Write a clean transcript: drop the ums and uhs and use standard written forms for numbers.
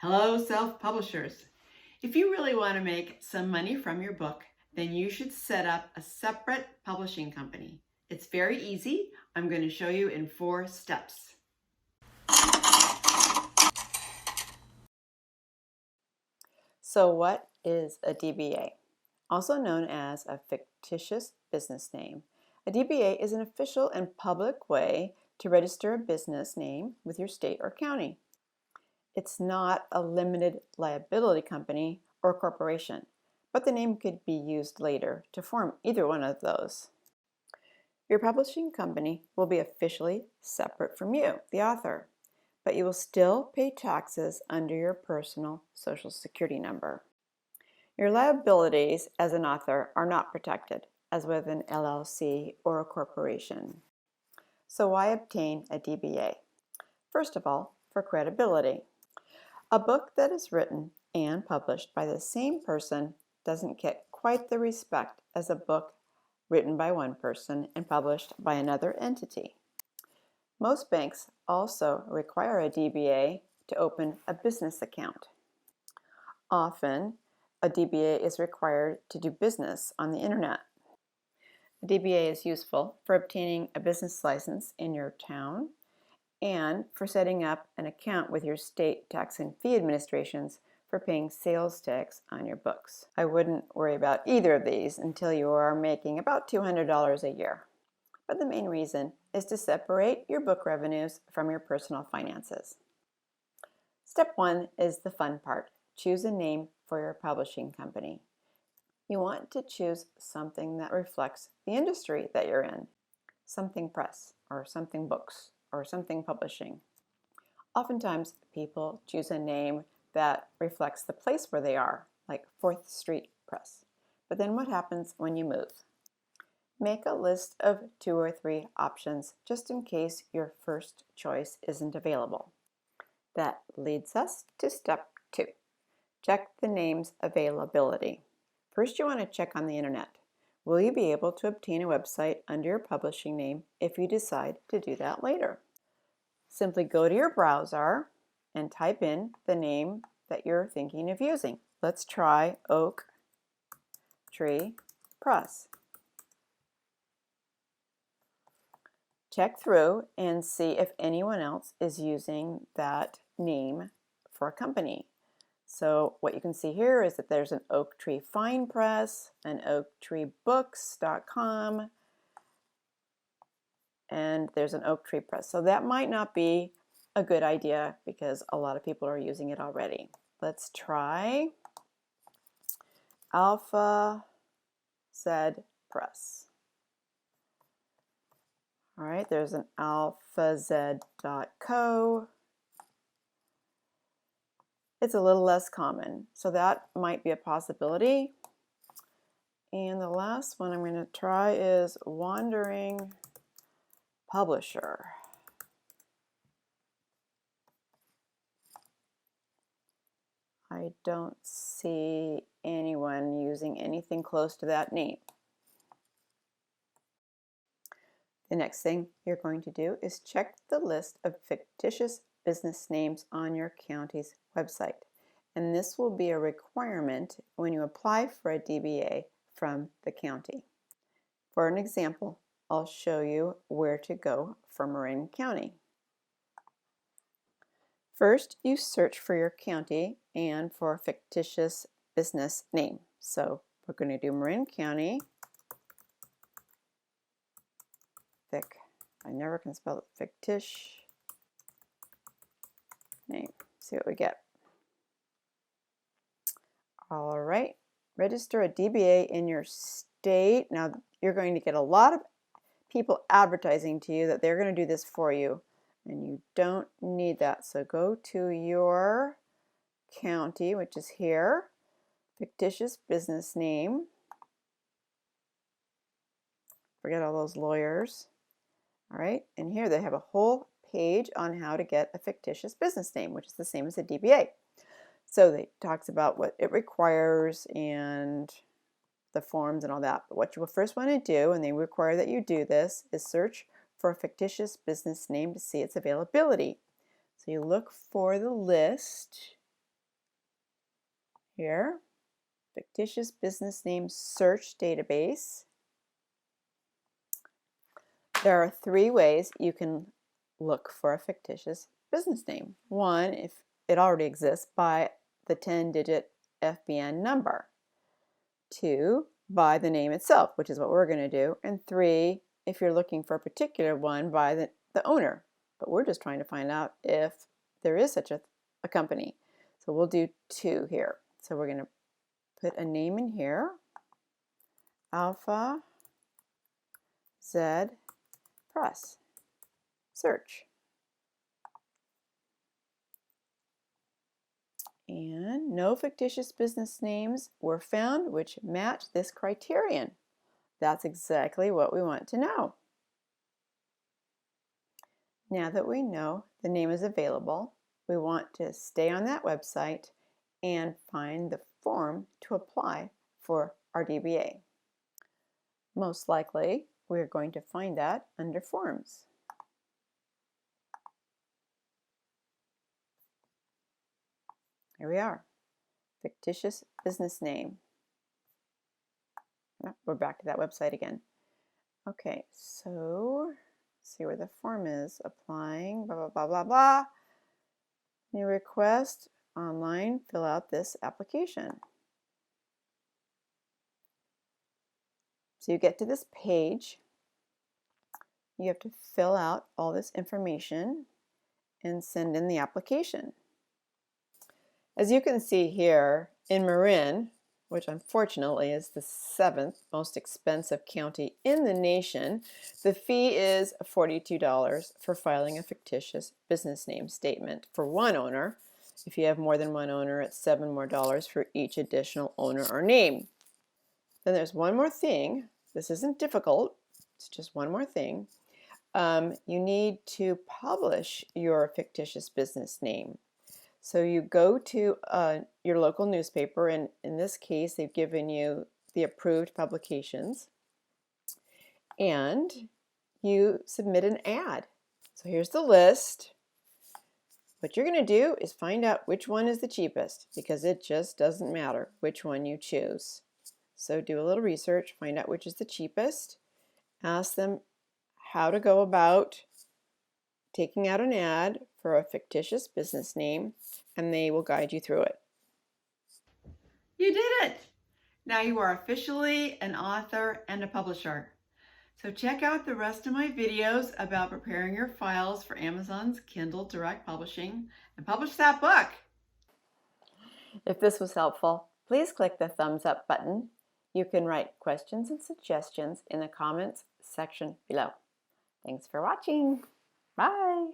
Hello, self-publishers. If you really want to make some money from your book, then you should set up a separate publishing company. It's very easy. I'm going to show you in 4 steps. So what is a DBA? Also known as a fictitious business name. A DBA is an official and public way to register a business name with your state or county. It's not a limited liability company or corporation, but the name could be used later to form either one of those. Your publishing company will be officially separate from you, the author, but you will still pay taxes under your personal Social Security number. Your liabilities as an author are not protected, as with an LLC or a corporation. So why obtain a DBA? First of all, for credibility. A book that is written and published by the same person doesn't get quite the respect as a book written by one person and published by another entity. Most banks also require a DBA to open a business account. Often, a DBA is required to do business on the internet. A DBA is useful for obtaining a business license in your town and for setting up an account with your state tax and fee administrations for paying sales tax on your books. I wouldn't worry about either of these until you are making about $200 a year. But the main reason is to separate your book revenues from your personal finances. Step 1 is the fun part. Choose a name for your publishing company. You want to choose something that reflects the industry that you're in. Something press, or something books, or something publishing. Oftentimes, people choose a name that reflects the place where they are, like 4th Street Press. But then what happens when you move? Make a list of 2 or 3 options just in case your first choice isn't available. That leads us to step 2. Check the name's availability. First, you want to check on the internet. Will you be able to obtain a website under your publishing name if you decide to do that later? Simply go to your browser and type in the name that you're thinking of using. Let's try Oak Tree Press. Check through and see if anyone else is using that name for a company. So what you can see here is that there's an Oak Tree Fine Press, an oaktreebooks.com, and there's an Oak Tree Press. So that might not be a good idea because a lot of people are using it already. Let's try Alpha Z Press. All right, there's an alphaz.co. It's a little less common, so that might be a possibility. And the last one I'm going to try is Wandering Publisher. I don't see anyone using anything close to that name. The next thing you're going to do is check the list of fictitious business names on your county's website. And this will be a requirement when you apply for a DBA from the county. For an example, I'll show you where to go for Marin County. First, you search for your county and for a fictitious business name. So we're going to do Marin County. I never can spell it. Fictitious name. See what we get. All right, register a DBA in your state. Now you're going to get a lot of people advertising to you that they're going to do this for you, and you don't need that. So go to your county, which is here, fictitious business name. Forget all those lawyers. All right, and here they have a whole page on how to get a fictitious business name, which is the same as a DBA. So it talks about what it requires and the forms and all that. But what you will first want to do, and they require that you do this, is search for a fictitious business name to see its availability. So you look for the list here, Fictitious Business Name Search Database. There are 3 ways you can look for a fictitious business name. 1, if it already exists, by the 10-digit FBN number. 2, by the name itself, which is what we're going to do. And 3, if you're looking for a particular one, by the owner. But we're just trying to find out if there is such a company. So we'll do 2 here. So we're going to put a name in here, Alpha Z Press. Search. And no fictitious business names were found which match this criterion. That's exactly what we want to know. Now that we know the name is available, we want to stay on that website and find the form to apply for our DBA. Most likely, we're going to find that under Forms. Here we are, fictitious business name. Oh, we're back to that website again. Okay, so see where the form is. Applying, blah, blah, blah, blah, blah. New request, online, fill out this application. So you get to this page. You have to fill out all this information and send in the application. As you can see here, in Marin, which unfortunately is the 7th most expensive county in the nation, the fee is $42 for filing a fictitious business name statement for one owner. If you have more than one owner, it's $7 more for each additional owner or name. Then there's one more thing. This isn't difficult. It's just one more thing. You need to publish your fictitious business name. So you go to your local newspaper, and in this case, they've given you the approved publications, and you submit an ad. So here's the list. What you're going to do is find out which one is the cheapest, because it just doesn't matter which one you choose. So do a little research, find out which is the cheapest, ask them how to go about taking out an ad for a fictitious business name, and they will guide you through it. You did it! Now you are officially an author and a publisher. So check out the rest of my videos about preparing your files for Amazon's Kindle Direct Publishing and publish that book. If this was helpful, please click the thumbs up button. You can write questions and suggestions in the comments section below. Thanks for watching. Bye.